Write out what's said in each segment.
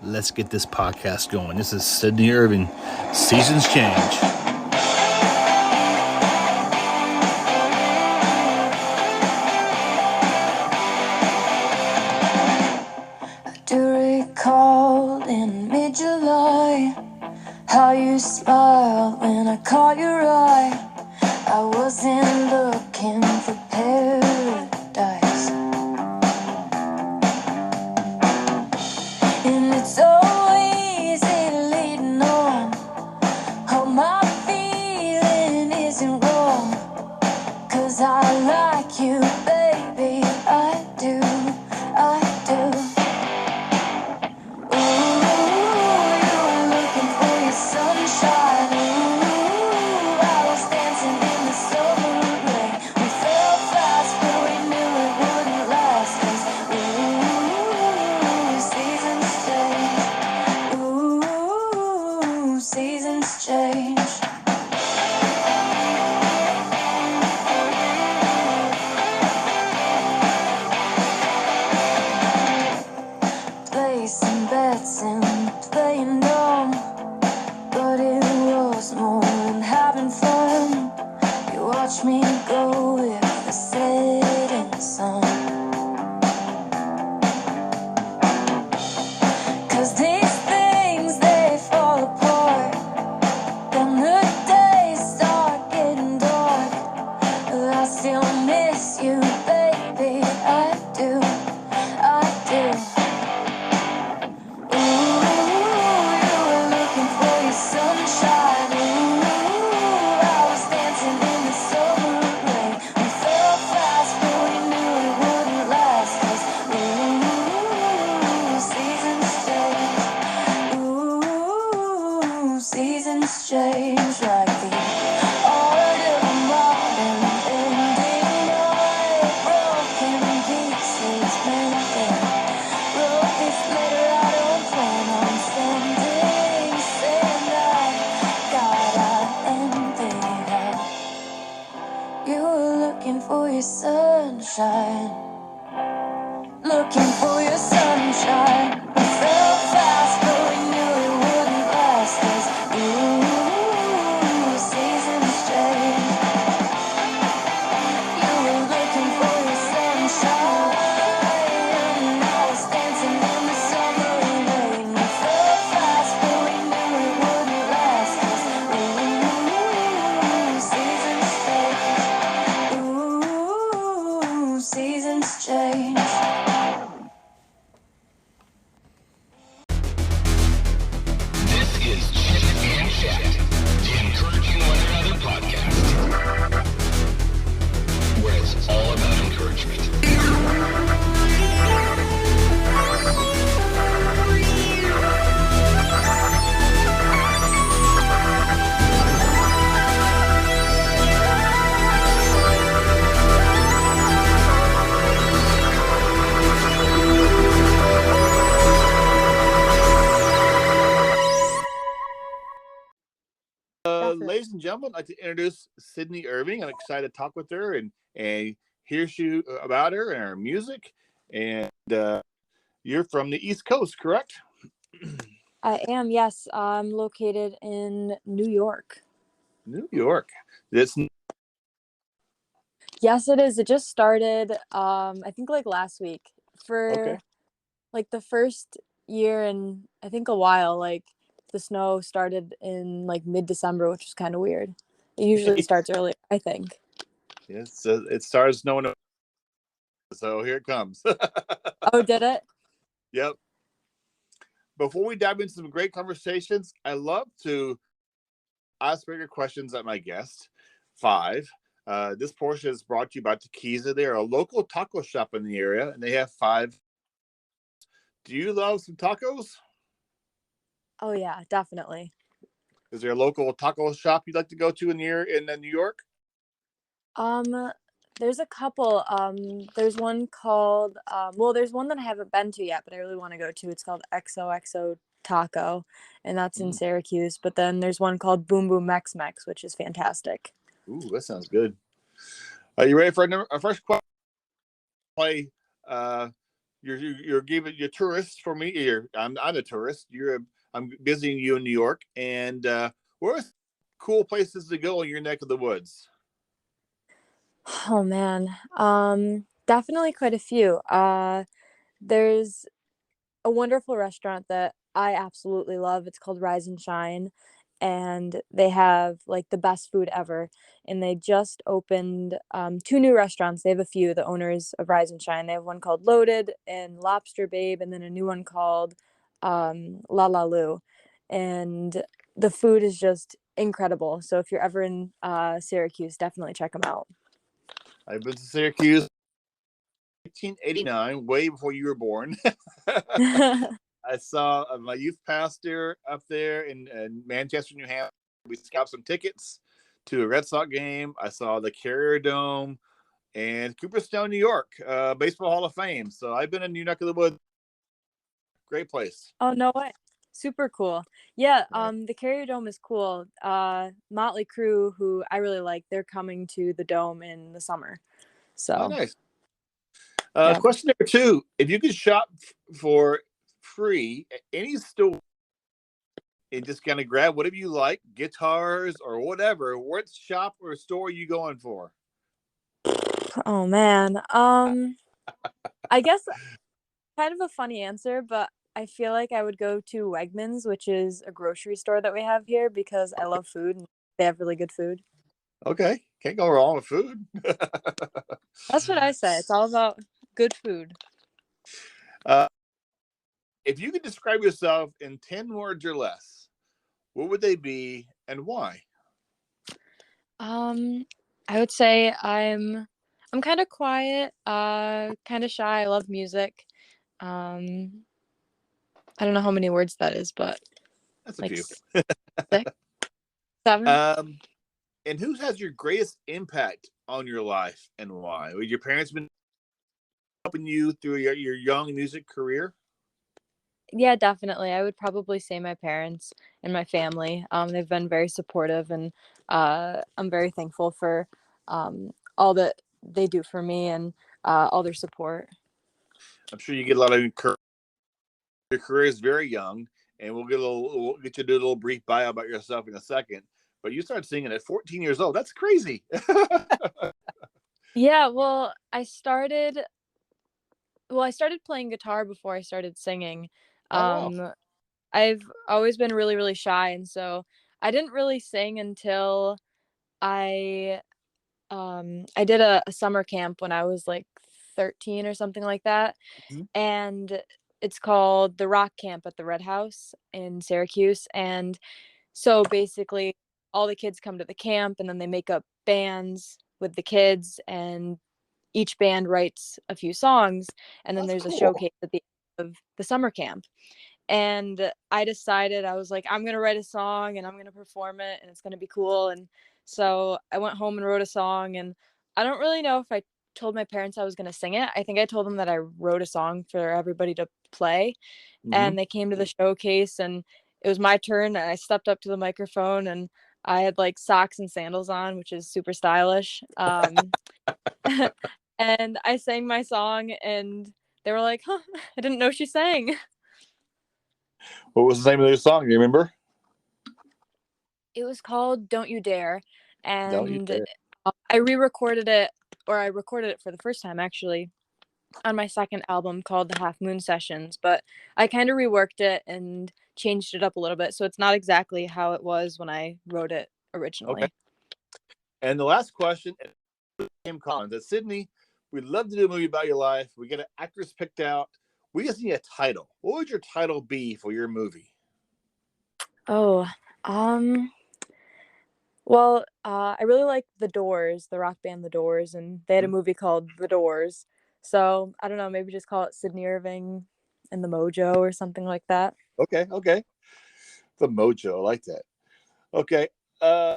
Let's get this podcast going. This is Sydney Irving. Seasons change. I do recall in mid-July how you smiled when I caught your eye. I wasn't looking for paradise, and it's so easy leading on. Oh, my feeling isn't wrong, 'cause I like you, baby, I do, I do. Ooh, you were looking for your sunshine. Ooh, I was dancing in the summer rain. We fell fast, but we knew it wouldn't last. 'Cause ooh, seasons change. Ooh, seasons change. Placing bets and playing dumb, but it was more than having fun. You watch me go with the setting sun. 'Cause these things, they fall apart when the days start getting dark. I still miss you, baby, I do, I do. Ooh, you were looking for your sunshine. Ooh, I was dancing in the summer rain. We fell fast, but we knew it wouldn't last. 'Cause ooh, seasons change like the autumn morning ending night. Broken pieces mending. Wrote this letter, I don't plan on sending. Saying I gotta end it. You were looking for your sunshine. Looking for your sunshine. We fell fast, but we knew it wouldn't last. 'Cause ooh, seasons change. You were looking for your sunshine. I was dancing in the summer rain. We fell fast, but we knew it wouldn't last. 'Cause ooh, seasons change. Ooh, seasons change. This is Chit Chat, the Encouraging One Another podcast, where it's all about encouragement. Ladies and gentlemen, I'd like to introduce Sydney Irving. I'm excited to talk with her and hear about her and her music. And you're from the East Coast, correct? I am, yes. I'm located in New York. New York. This Yes, it is. It just started, I think like last week. For okay. like the first year in, I think a while, like the snow started in like mid-December, which is kind of weird. It usually starts earlier, I think. Yes, it starts snowing, so here it comes. Oh, did it? Yep. Before we dive into some great conversations, I love to ask bigger questions at my guest. 5. This portion is brought to you by Tequiza. They're a local taco shop in the area, and they have 5. Do you love some tacos? Oh, yeah, definitely. Is there a local taco shop you'd like to go to in New York? There's a couple. There's one called, well, there's one that I haven't been to yet, but I really want to go to. It's called XOXO Taco, and that's in Syracuse. But then there's one called Boom Boom Mex Mex, which is fantastic. Ooh, that sounds good. Are you ready for our first question? Play you're tourist for me. I'm not a tourist. I'm visiting you in New York, and where's cool places to go in your neck of the woods? Oh man. Definitely quite a few. There's a wonderful restaurant that I absolutely love. It's called Rise and Shine, and they have like the best food ever. And they just opened two new restaurants. They have a few, the owners of Rise and Shine. They have one called Loaded and Lobster Babe, and then a new one called La La Lu. And the food is just incredible. So if you're ever in Syracuse, definitely check them out. I've been to Syracuse 1989, way before you were born. I saw my youth pastor up there in Manchester, New Hampshire. We scalped some tickets to a Red Sox game. I saw the Carrier Dome and Cooperstown, New York, Baseball Hall of Fame. So I've been in New Neck of the Woods. Great place. Oh no way. Super cool. Yeah, Yeah. the Carrier Dome is cool. Motley Crue, who I really like, they're coming to the Dome in the summer. So Oh, nice. yeah. Question number 2. If you could shop for free at any store and just kind of grab whatever you like, guitars or whatever, what shop or store are you going for? Oh man. I guess kind of a funny answer, but I feel like I would go to Wegmans, which is a grocery store that we have here because I love food and they have really good food. Okay. Can't go wrong with food. That's what I say. It's all about good food. If you could describe yourself in 10 words or less, what would they be and why? I would say I'm kind of quiet, kind of shy. I love music. Um, I don't know how many words that is, but That's a like few. 6, 7. And who has your greatest impact on your life and why? Would your parents been helping you through your young music career? Yeah, definitely. I would probably say my parents and my family. They've been very supportive, and I'm very thankful for all that they do for me and all their support. I'm sure you get a lot of encouragement. Your career is very young, and we'll get you to do a little brief bio about yourself in a second. But you started singing at 14 years old. That's crazy. Yeah, well, I started playing guitar before I started singing. Oh wow. Um, I've always been really, really shy, and so I didn't really sing until I I did a summer camp when I was like 13 or something like that, Mhm. and it's called the Rock Camp at the Red House in Syracuse. And so basically, all the kids come to the camp, and then they make up bands with the kids, and each band writes a few songs, and then That's there's a cool. showcase at the end of the summer camp. And I decided, I was like, I'm gonna write a song and I'm gonna perform it and it's gonna be cool. And so I went home and wrote a song, and I don't really know if I told my parents I was gonna sing it. I think I told them that I wrote a song for everybody to play, Hmm. and they came to the showcase, and it was my turn, and I stepped up to the microphone, and I had like socks and sandals on, which is super stylish. And I sang my song, and they were like, huh, I didn't know she sang. What was the name of your song? Do you remember? It was called Don't You Dare, Don't you and dare. I re-recorded it, or I recorded it for the first time actually on my second album called The Half Moon Sessions, but I kind of reworked it and changed it up a little bit, so it's not exactly how it was when I wrote it Okay. originally. And the last question, Kim Collins at Sydney. We'd love to do a movie about your life. We get an actress picked out. We just need a title. What would your title be for your movie? Oh, um, well, I really like The Doors, the rock band The Doors, and they had a movie called The Doors. So I don't know, maybe just call it Sydney Irving and the Mojo or something like that. Okay, okay. The mojo. I like that. Okay. Uh,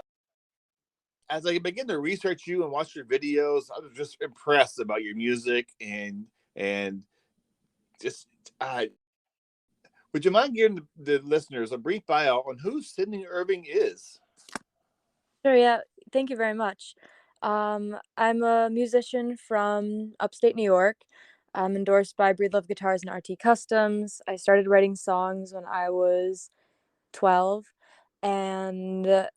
as I begin to research you and watch your videos, I was just impressed about your music and just would you mind giving the listeners a brief bio on who Sydney Irving is? Sure, yeah. Thank you very much. I'm a musician from upstate New York. I'm endorsed by Breed Love Guitars and RT Customs. I started writing songs when I was 12, and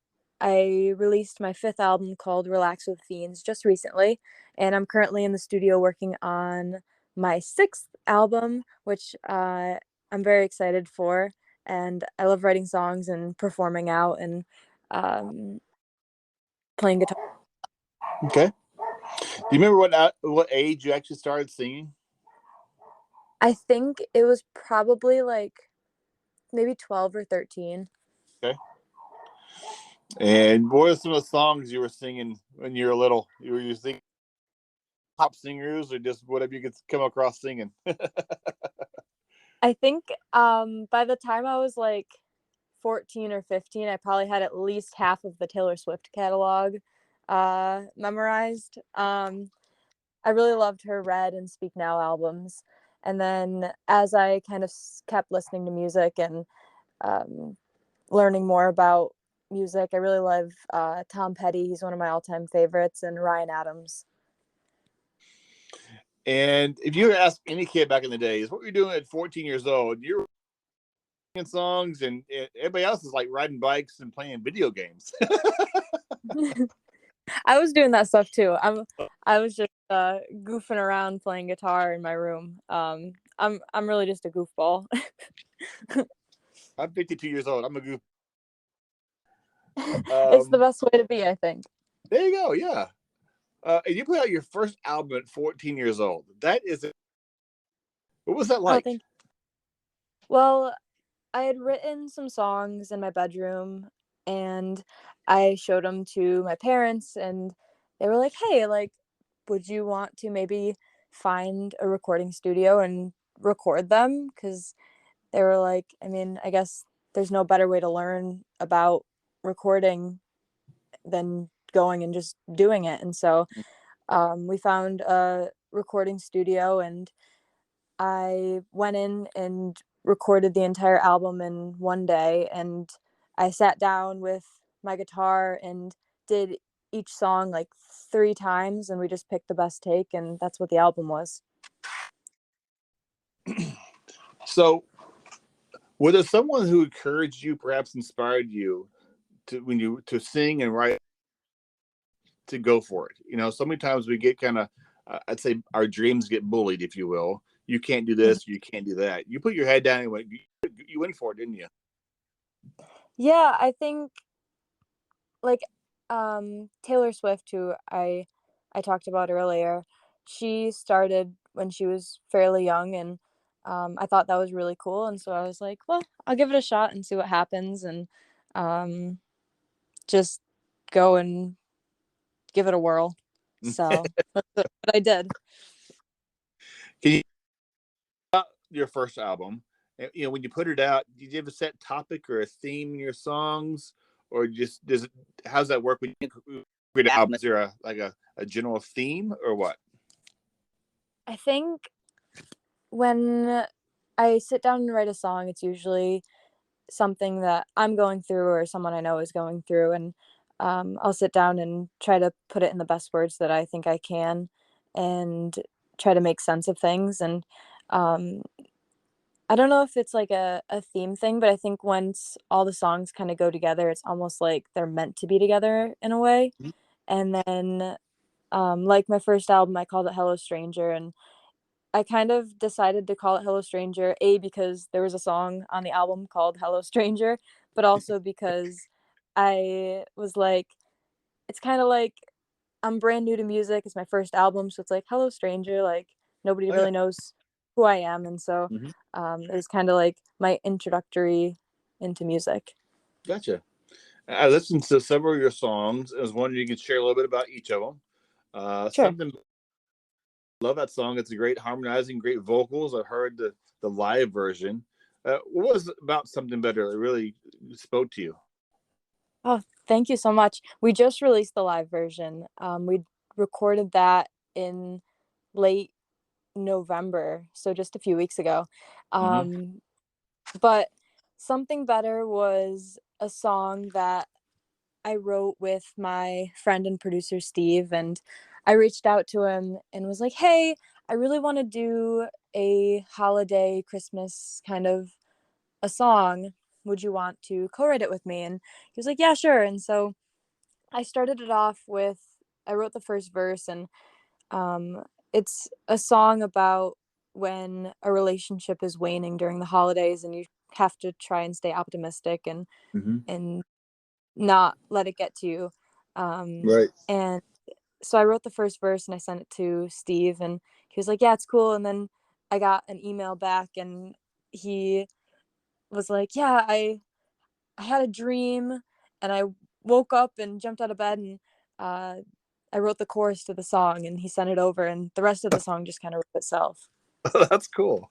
I released my 5th album called Relax with Fiends just recently, and I'm currently in the studio working on my 6th album, which I'm very excited for, and I love writing songs and performing out and playing guitar. Okay. Do you remember what age you actually started singing? I think it was probably like maybe 12 or 13. Okay. And what are some of the songs you were singing when you were little? You were singing pop singers or just whatever you could come across singing? I think by the time I was like 14 or 15, I probably had at least half of the Taylor Swift catalog memorized. I really loved her Red and Speak Now albums. And then as I kind of kept listening to music and learning more about music, I really love Tom Petty. He's one of my all-time favorites, and Ryan Adams. And if you were to ask any kid back in the days, what were you doing at 14 years old? You're singing songs, and everybody else is like riding bikes and playing video games. I was doing that stuff too. I was just goofing around playing guitar in my room. I'm really just a goofball. I'm 52 years old. I'm a goof. It's the best way to be, I think. There you go. Yeah. And you put out your first album at 14 years old. That is it. What was that like? Oh, thank you. Well, I had written some songs in my bedroom, and I showed them to my parents, and they were like, "Hey, like, would you want to maybe find a recording studio and record them?" Because they were like, I mean, I guess there's no better way to learn about recording than going and just doing it. And so we found a recording studio, and I went in and recorded the entire album in one day. And I sat down with my guitar and did each song like 3 times, and we just picked the best take, and that's what the album was. So, was there someone who encouraged you, perhaps inspired you to sing and write, to go for it? You know, so many times we get kind of, I'd say, our dreams get bullied, if you will. You can't do this, you can't do that. You put your head down and you went for it, didn't you? Yeah, I think like Taylor Swift, who I talked about earlier, she started when she was fairly young, and I thought that was really cool, and so I was like, well, I'll give it a shot and see what happens, and just go and give it a whirl. So that's what I did. Can you your first album? You know, when you put it out, did you have a set topic or a theme in your songs, or just how's that work when you create an album? Is there a general theme or what? I think when I sit down and write a song, it's usually something that I'm going through or someone I know is going through, and I'll sit down and try to put it in the best words that I think I can, and try to make sense of things. And I don't know if it's like a theme thing, but I think once all the songs kind of go together, it's almost like they're meant to be together in a way. Mhm. And then like my first album, I called it Hello Stranger, and I kind of decided to call it Hello Stranger, because there was a song on the album called Hello Stranger, but also because I was like, it's kind of like I'm brand new to music. It's my first album, so it's like Hello Stranger, like nobody Oh yeah. really knows who I am, and so Mhm. it was kind of like my introductory into music. Gotcha. I listened to several of your songs. I was wondering if you could share a little bit about each of them. Sure. Something. Love that song. It's a great harmonizing, great vocals. I heard the live version. What was about Something Better that really spoke to you? Oh, thank you so much. We just released the live version. We recorded that in late November, so just a few weeks ago. Mm-hmm. But Something Better was a song that I wrote with my friend and producer Steve, and I reached out to him and was like, "Hey, I really want to do a holiday Christmas kind of a song. Would you want to co-write it with me? And he was like, yeah, sure. And so I started it off with, I wrote the first verse, and it's a song about when a relationship is waning during the holidays and you have to try and stay optimistic Mm-hmm. and not let it get to you. Um, Right. and so I wrote the first verse and I sent it to Steve, and he was like, yeah, it's cool. And then I got an email back, and he was like, yeah, I had a dream, and I woke up and jumped out of bed, and uh, I wrote the chorus to the song, and he sent it over, and the rest of the song just kind of wrote itself. That's cool.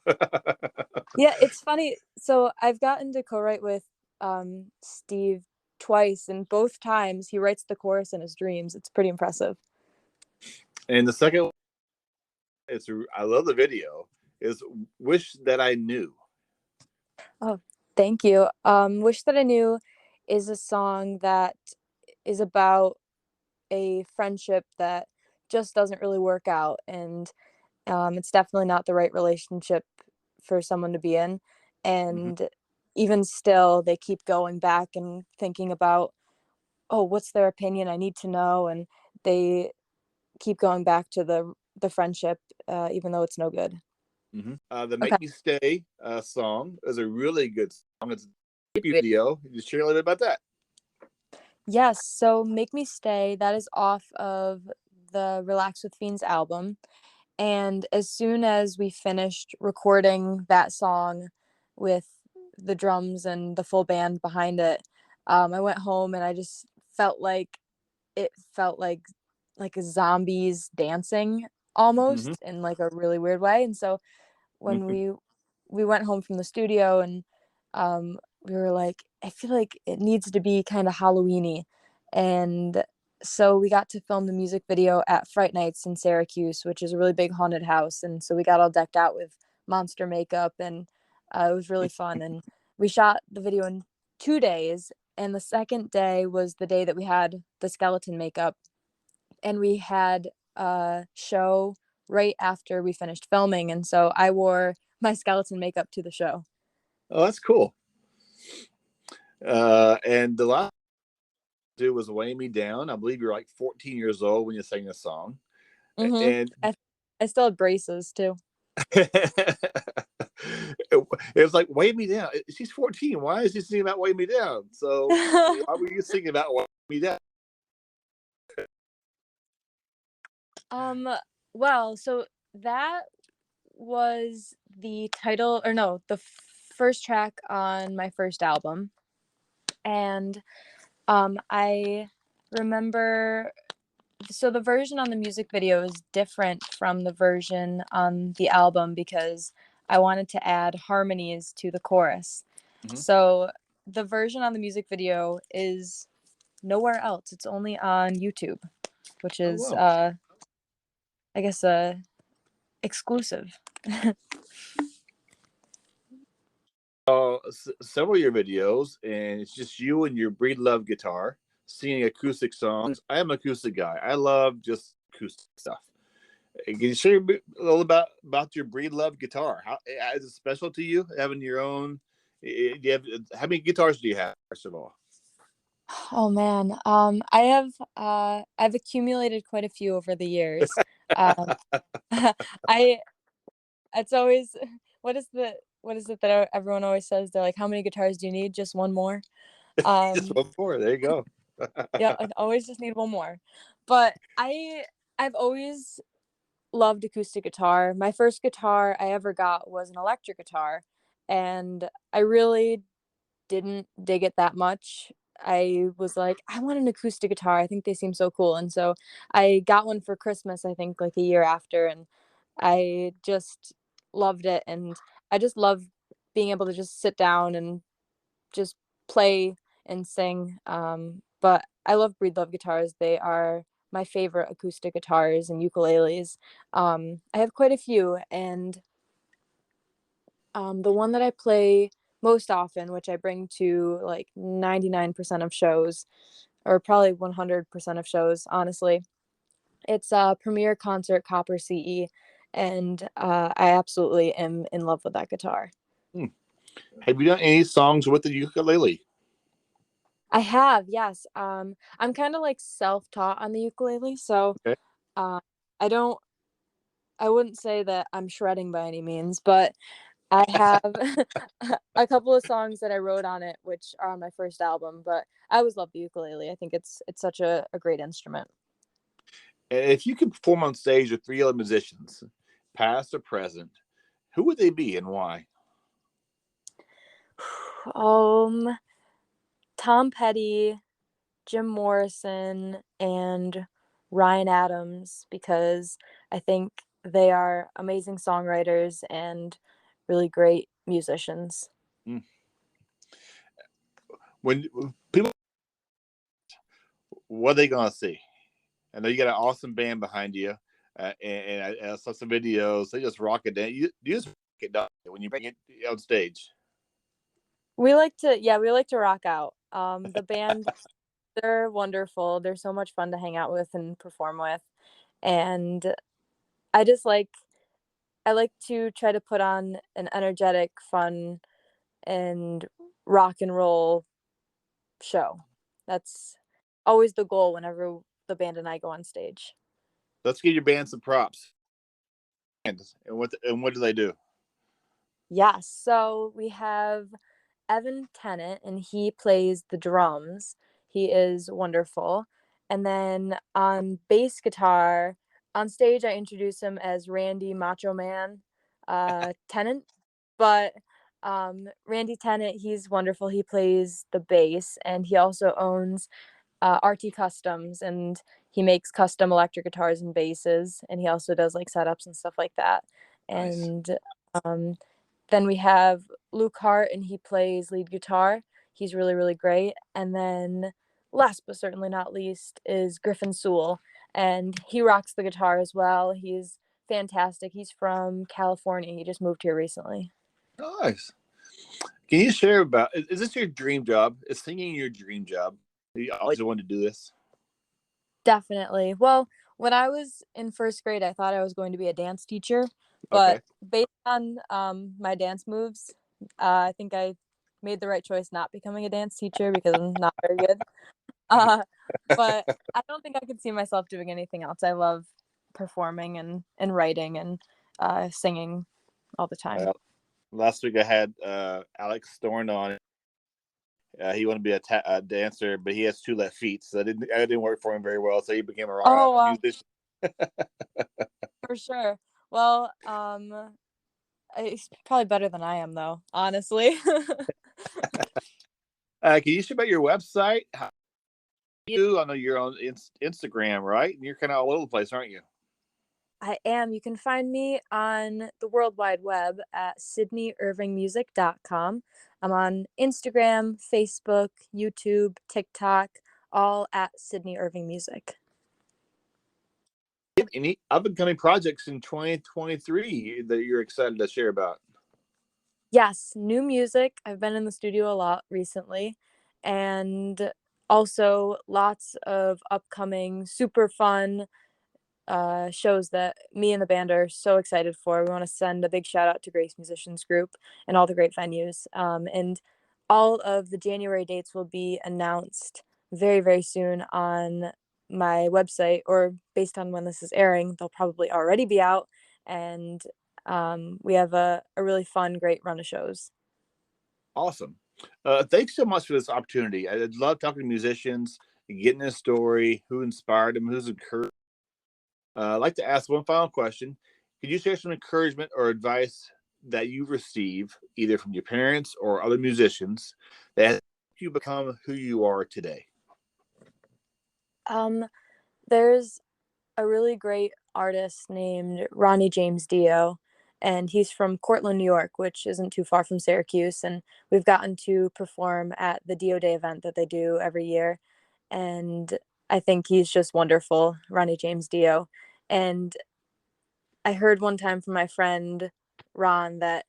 Yeah, it's funny. So I've gotten to co-write with Steve twice, and both times he writes the chorus in his dreams. It's pretty impressive. And the second one, I love the video, is Wish That I Knew. Oh, thank you. Wish That I Knew is a song that is about a friendship that just doesn't really work out, and it's definitely not the right relationship for someone to be in. Mm-hmm. And even still, they keep going back and thinking about, oh, what's their opinion? I need to know. And they keep going back to the friendship, even though it's no good. Mm-hmm. The Okay. Make Me Stay song is a really good song. It's a video. Just share a little bit about that. Yes. So Make Me Stay, that is off of the Relax with Fiends album. And as soon as we finished recording that song with the drums and the full band behind it, I went home and I just felt like it felt like a zombies dancing Mm-hmm. almost in like a really weird way. And so when Mm-hmm. we went home from the studio, and we were like, I feel like it needs to be kind of Halloweeny. And so we got to film the music video at Fright Nights in Syracuse, which is a really big haunted house. And so we got all decked out with monster makeup, and it was really fun. And we shot the video in 2 days. And the second day was the day that we had the skeleton makeup. And we had a show right after we finished filming. And so I wore my skeleton makeup to the show. Oh, that's cool. And the last do was Weigh Me Down. I believe you're like 14 years old when you sang this song. Mm-hmm. And I still have braces too. it was like, Weigh Me Down. She's 14. Why is she singing about Weigh Me Down? So why were you singing about Weigh Me Down? um, well, so that was the title, or no, the first track on my first album. And I remember, so the version on the music video is different from the version on the album because I wanted to add harmonies to the chorus. Mm-hmm. So the version on the music video is nowhere else. It's only on YouTube, which Oh, is wow. I guess exclusive. Several of your videos, and it's just you and your Breed Love guitar singing acoustic songs. I am an acoustic guy. I love just acoustic stuff. Can you share a little about your Breed Love guitar? How is it special to you having your own? Do you have, how many guitars do you have? First of all, Oh man, I've accumulated quite a few over the years. Um, I it's always what is it that everyone always says? They're like, how many guitars do you need? Just one more. just Um, one more. There you go. yeah, I always just need one more. But I've always loved acoustic guitar. My first guitar I ever got was an electric guitar, and I really didn't dig it that much. I was like, I want an acoustic guitar. I think they seem so cool. And so I got one for Christmas, I think like a year after, and I just loved it. And I just love being able to just sit down and just play and sing. But I love Breed Love guitars. They are my favorite acoustic guitars and ukuleles. I have quite a few, and the one that I play most often, which I bring to like 99% of shows, or probably 100% of shows, honestly, it's Premier Concert Copper CE, and I absolutely am in love with that guitar. Have you done any songs with the ukulele? I have, yes. I'm kind of like self-taught on the ukulele, so Okay. uh, I don't, I wouldn't say that I'm shredding by any means, but I have a couple of songs that I wrote on it, which are on my first album. But I always love the ukulele. I think it's such a great instrument. And if you could perform on stage with three other musicians, past or present, who would they be and why? Um, Tom Petty, Jim Morrison, and Ryan Adams, because I think they are amazing songwriters and really great musicians. Mm. When people, what are they gonna see? I know you got an awesome band behind you, and I saw some videos. They just rock it down. You just rock it down when you bring it on stage. We like to rock out. The band, they're wonderful. They're so much fun to hang out with and perform with. And I just I like to try to put on an energetic, fun, and rock and roll show. That's always the goal whenever the band and I go on stage. Let's give your band some props. And what do they do? Yes, so we have Evan Tennant, and he plays the drums. He is wonderful. And then on bass guitar, on stage, I introduce him as Randy Macho Man Tennant. But Randy Tennant, he's wonderful. He plays the bass, and he also owns RT Customs, and he makes custom electric guitars and basses, and he also does like setups and stuff like that. Nice. And um, then we have Luke Hart, and he plays lead guitar. He's really, really great. And then last but certainly not least is Griffin Sewell, and he rocks the guitar as well. He's fantastic. He's from California. He just moved here recently. Nice. Can you share about? Is this your dream job? Is singing your dream job? You always wanted to do this. Definitely. Well, when I was in first grade, I thought I was going to be a dance teacher, Okay. but based on my dance moves, I think I made the right choice not becoming a dance teacher because I'm not very good. Uh, but I don't think I could see myself doing anything else. I love performing and writing and singing all the time. Last week I had Alex Storn on. He wanted to be a dancer, but he has two left feet, so I didn't work for him very well. So he became Oh, a musician. for sure. Well, he's probably better than I am, though, honestly. Can you share about your website? I know you're on Instagram, right? And you're kind of all over the place, aren't you? I am. You can find me on the World Wide Web at SydneyIrvingMusic.com. I'm on Instagram, Facebook, YouTube, TikTok, all at Sydney Irving Music. Any up and coming projects in 2023 that you're excited to share about? Yes, new music. I've been in the studio a lot recently, and also lots of upcoming super fun shows that me and the band are so excited for. We want to send a big shout out to Grace Musicians Group and all the great venues. And all of the January dates will be announced very, very soon on my website, or based on when this is airing, they'll probably already be out. And we have a really fun, great run of shows. Awesome. Thanks so much for this opportunity. I love talking to musicians, getting a story, who inspired them, who's encouraged. I'd like to ask one final question. Could you share some encouragement or advice that you receive either from your parents or other musicians that helped you become who you are today? There's a really great artist named Ronnie James Dio, and he's from Cortland, New York, which isn't too far from Syracuse. And we've gotten to perform at the Dio Day event that they do every year. And I think he's just wonderful, Ronnie James Dio. And I heard one time from my friend Ron that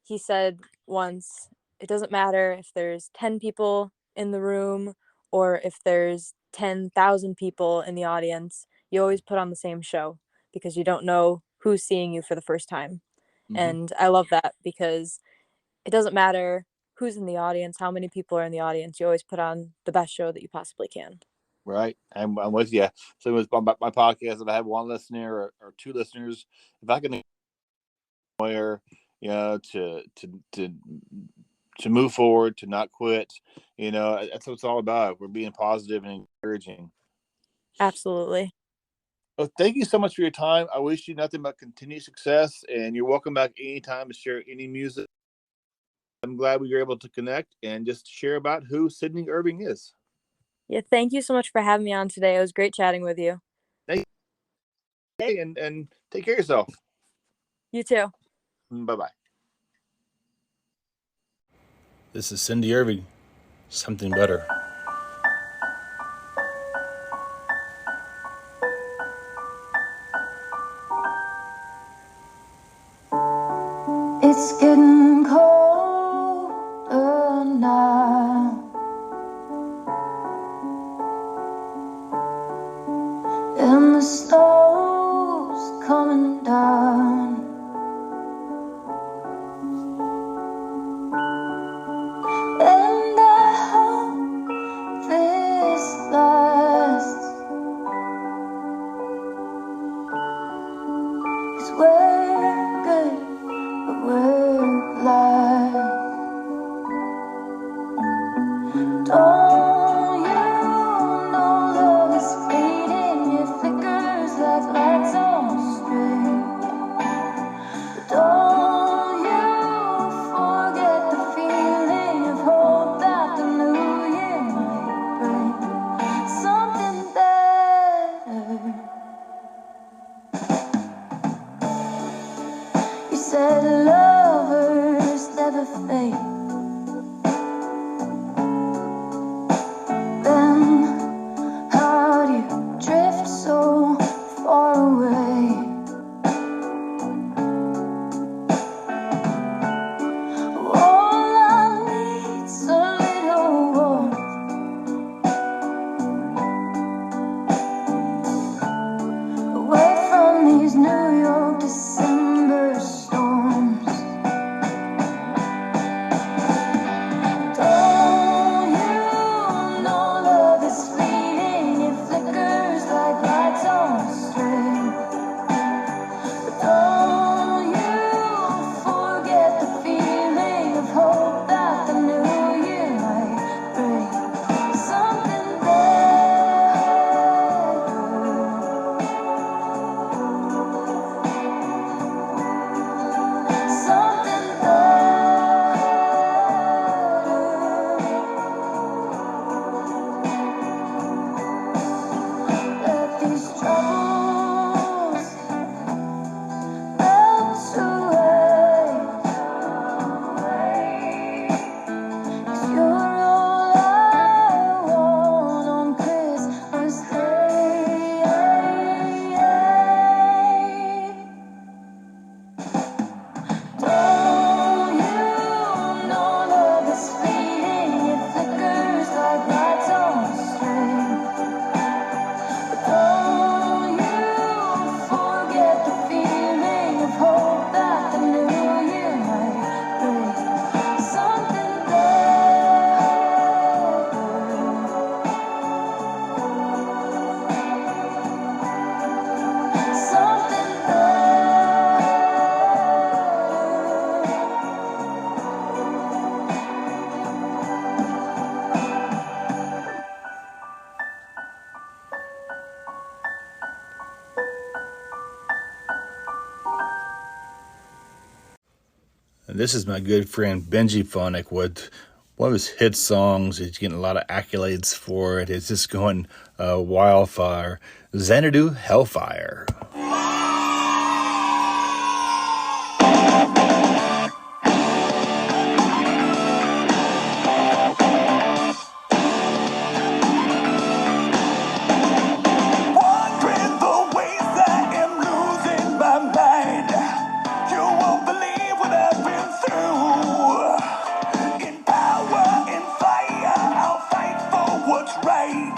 he said once, it doesn't matter if there's 10 people in the room or if there's 10,000 people in the audience, you always put on the same show because you don't know who's seeing you for the first time. Mhm. And I love that because it doesn't matter who's in the audience, how many people are in the audience. You always put on the best show that you possibly can. Right. I'm with you. So with my podcast, if I have one listener or two listeners, if I can where, to move forward, to not quit, that's what it's all about. We're being positive and encouraging. Absolutely. Well, thank you so much for your time. I wish you nothing but continued success, and you're welcome back anytime to share any music. I'm glad we were able to connect and just share about who Sydney Irving is. Yeah, thank you so much for having me on today. It was great chatting with you. Thank you, and take care of yourself. You too. Bye-bye. This is Cindy Irving. Something better. It's getting colder now, and the snow's coming down. And I hope this lasts, 'cause we're good, but we're alive. Don't you know love is fleeting? It flickers like lights on a string. But don't you forget the feeling of hope that the new year might bring something better. You said lovers never fade. Then how do you drift so far away? All I need's a little warmth, away from these New York December storms. Don't you know love is fleeting? It flickers like lights on a string. But don't you forget the feeling of hope that the new year might bring something better. Something better. Let these troubles melt away, 'cause you're all I want on Christmas Day. Don't you know love is fleeting? It flickers like lights on a string. But don't you forget the feeling of hope that the new year might bring something better. Something better. And this is my good friend Benjiphonik with one of his hit songs. He's getting a lot of accolades for it. It's just going wildfire. Xanadu Hellfire. Wondering the ways I am losing my mind. You won't believe what I've been through. In power, in fire, I'll fight for what's right.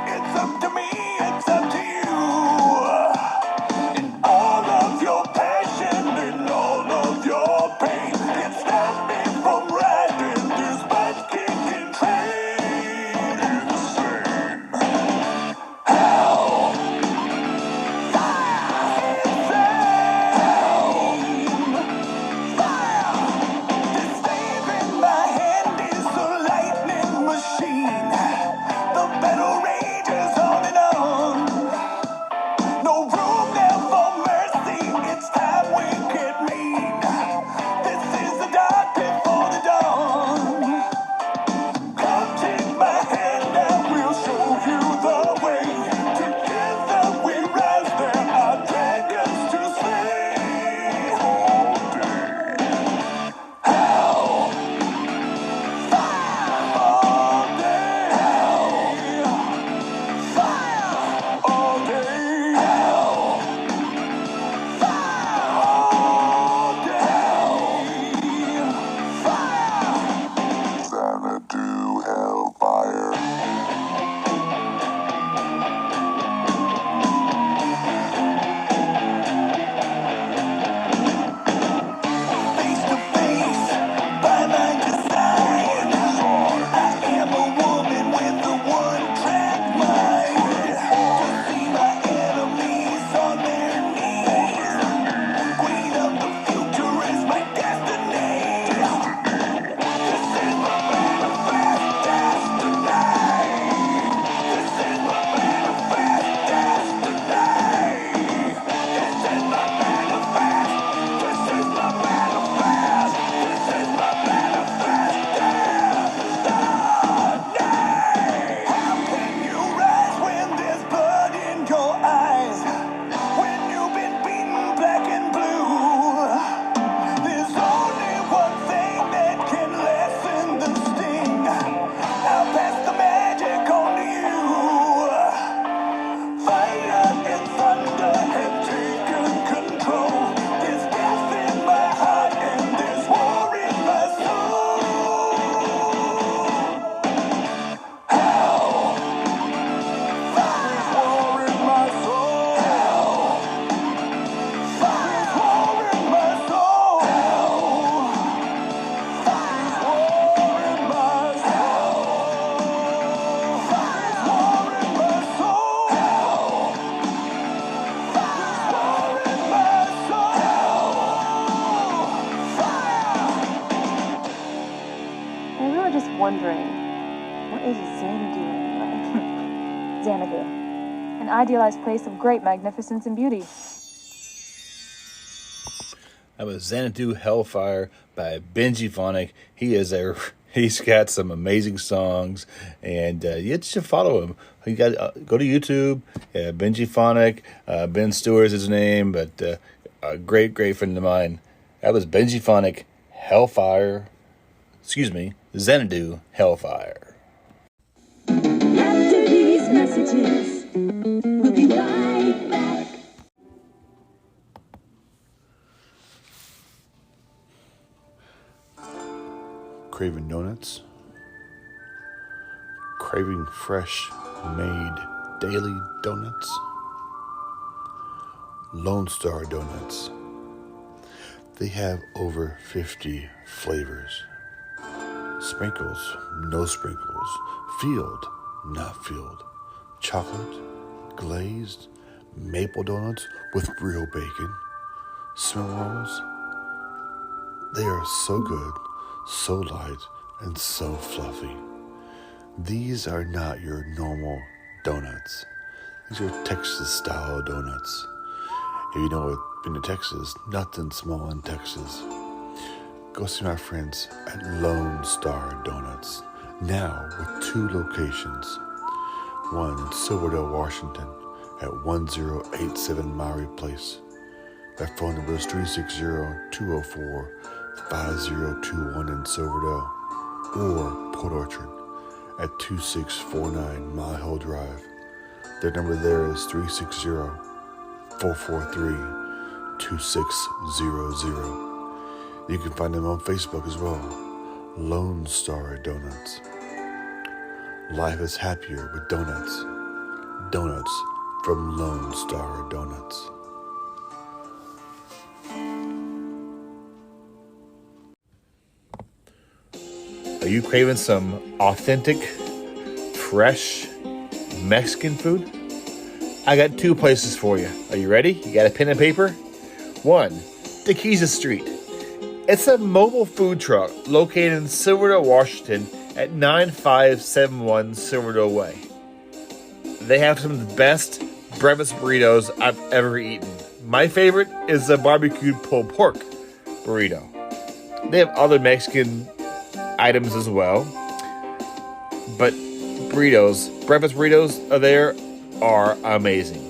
It's up to me, it's up to you. just wondering, what is Xanadu like? Xanadu, an idealized place of great magnificence and beauty. That was Xanadu Hellfire by Benjiphonik. He's got some amazing songs, and you should follow him. You got go to YouTube. Benjiphonik. Ben Stewart is his name, but a great friend of mine. That was Benjiphonik Hellfire. Excuse me, Xanadu Hellfire. After these messages, we'll be right back. Craving donuts? Craving fresh made daily donuts? Lone Star Donuts. They have over 50 flavors. Sprinkles, no sprinkles. Filled, not filled. Chocolate, glazed, maple donuts with real bacon. Cinnamon rolls. They are so good, so light, and so fluffy. These are not your normal donuts. These are Texas-style donuts. If you know what, been to Texas, nothing small in Texas. Go see my friends at Lone Star Donuts, now with 2 locations. One in Silverdale, Washington, at 1087 Maury Place. Their phone number is 360-204-5021 in Silverdale, or Port Orchard at 2649 Mile Hill Drive. Their number there is 360-443-2600. You can find them on Facebook as well. Lone Star Donuts. Life is happier with donuts. Donuts from Lone Star Donuts. Are you craving some authentic, fresh Mexican food? I got 2 places for you. Are you ready? You got a pen and paper? 1, Tequila Street. It's a mobile food truck located in Silverdale, Washington at 9571 Silverdale Way. They have some of the best breakfast burritos I've ever eaten. My favorite is the barbecued pulled pork burrito. They have other Mexican items as well, but breakfast burritos are amazing.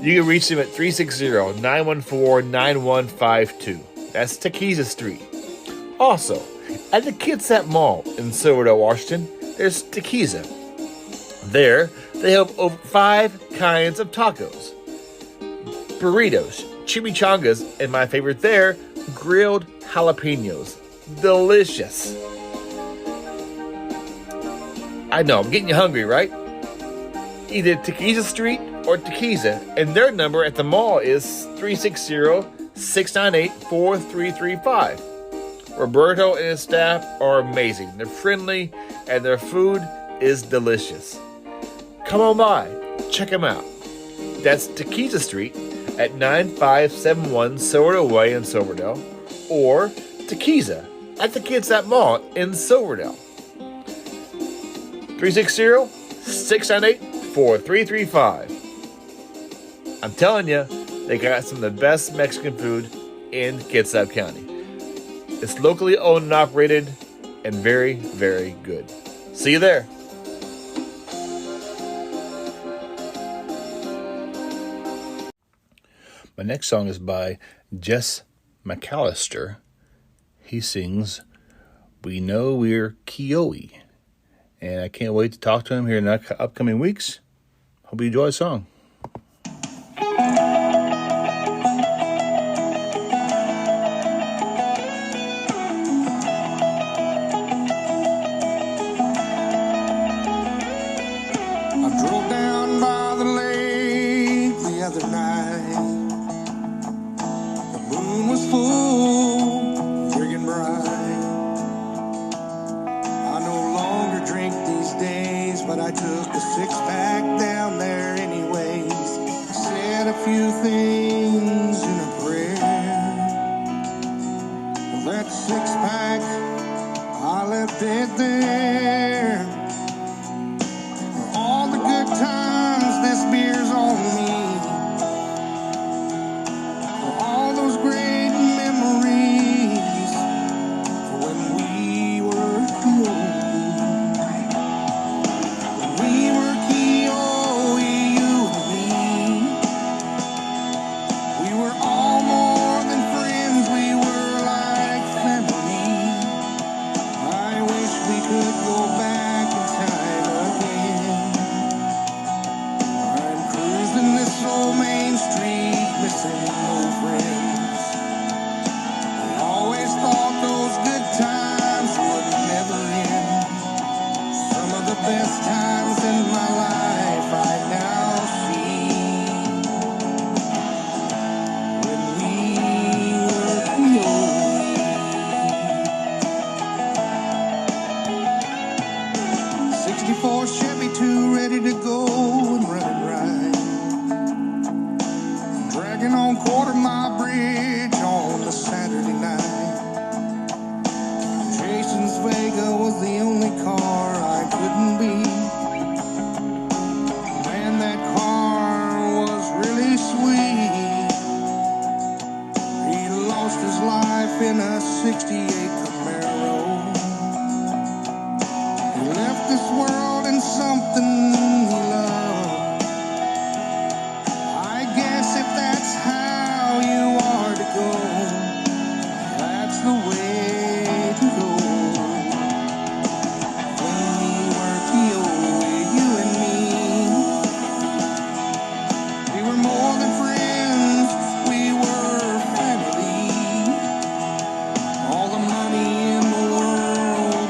You can reach them at 360-914-9152. That's Tequila Street. Also, at the Kitsap Mall in Silverdale, Washington, there's Tequila. There, they have over 5 kinds of tacos, burritos, chimichangas, and my favorite there, grilled jalapenos. Delicious. I know, I'm getting you hungry, right? Either Tequila Street or Tequila, and their number at the mall is 360-698-4335. Roberto and his staff are amazing. They're friendly, and their food is delicious. Come on by, check them out. That's Tequila Street at 9571 Silverdale Way in Silverdale, or Tequila at the Kitsap Mall in Silverdale. 360-698-4335. I'm telling you, they got some of the best Mexican food in Kitsap County. It's locally owned and operated and very, very good. See you there. My next song is by Jesse McAlister. He sings We Know We're Kioi. And I can't wait to talk to him here in the upcoming weeks. Hope you enjoy the song. I drove down by the lake the other night. The moon was full, friggin' bright. I no longer drink these days, but I took a 6-pack down there anyways. Said a few things in a prayer. That 6-pack I left dead there. For all the good times, this beer's on me. For all those great memories, for when we were young. When we were Kioi, you and me. We were all more than friends, we were like family. I wish we could go back in time again. I'm cruising this old main street, missing no friends. I always thought those good times would never end. Some of the best times in my life I now see. When we were young. 64 Chevy 2 ready to go and running right. Dragging on Quarter Mile Bridge on a Saturday night. Jason's Vega was the only car I couldn't beat. Man, that car was really sweet. He lost his life in a 68 Camaro. He left this world in something he loved. I guess if that's how you are to go, that's the way to go. When we were Kioi, you and me, we were more than friends, we were family. All the money in the world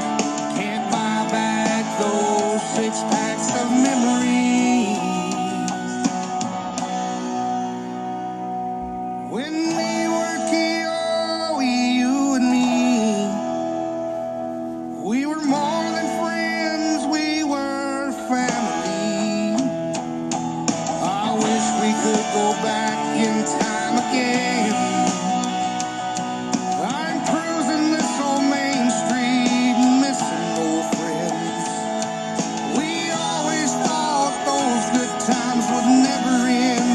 can't buy back those 6 packs of memories. When we were Kioi, you and me, we were more than friends, we were family. I wish we could go back in time again. I'm cruising this old main street, missing old friends. We always thought those good times would never end.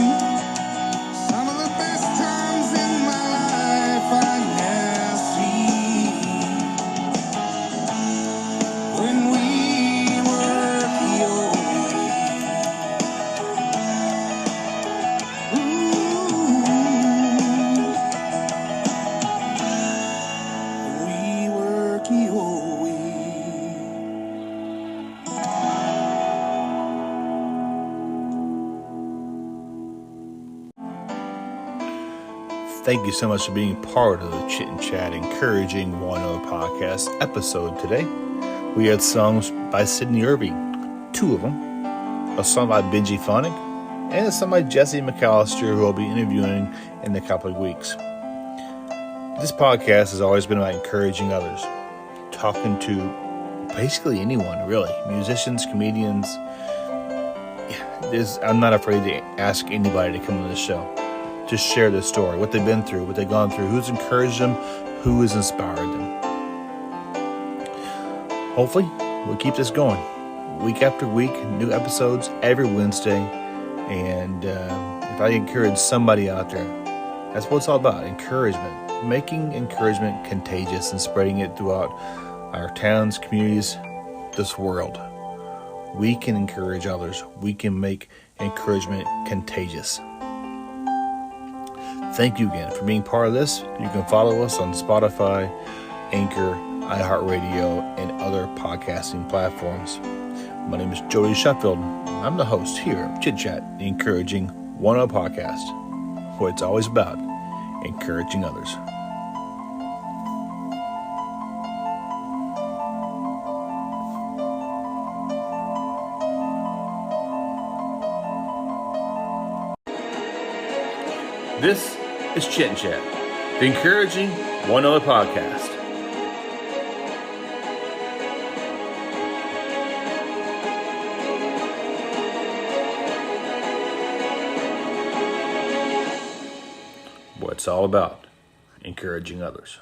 Some of the best times in my life I now see. When we were Kioi. When we were Kioi. Thank you so much for being part of the Chit Chat Encouraging 1.0 podcast episode today. We had songs by Sydney Irving, 2 of them, a song by Benjiphonik, and a song by Jesse McAlister, who I'll be interviewing in a couple of weeks. This podcast has always been about encouraging others, talking to basically anyone, really, musicians, comedians. I'm not afraid to ask anybody to come on the show. Just share their story, what they've been through, what they've gone through, who's encouraged them, who has inspired them. Hopefully, we'll keep this going. Week after week, new episodes every Wednesday. And if I encourage somebody out there, that's what it's all about, encouragement. Making encouragement contagious and spreading it throughout our towns, communities, this world. We can encourage others. We can make encouragement contagious. Thank you again for being part of this. You can follow us on Spotify, Anchor, iHeartRadio, and other podcasting platforms. My name is Jody Sheffield. I'm the host here of Chit Chat, the Encouraging 1.0 podcast, where it's always about encouraging others. This is Chit Chat, the Encouraging 1.0 podcast. What it's all about, encouraging others.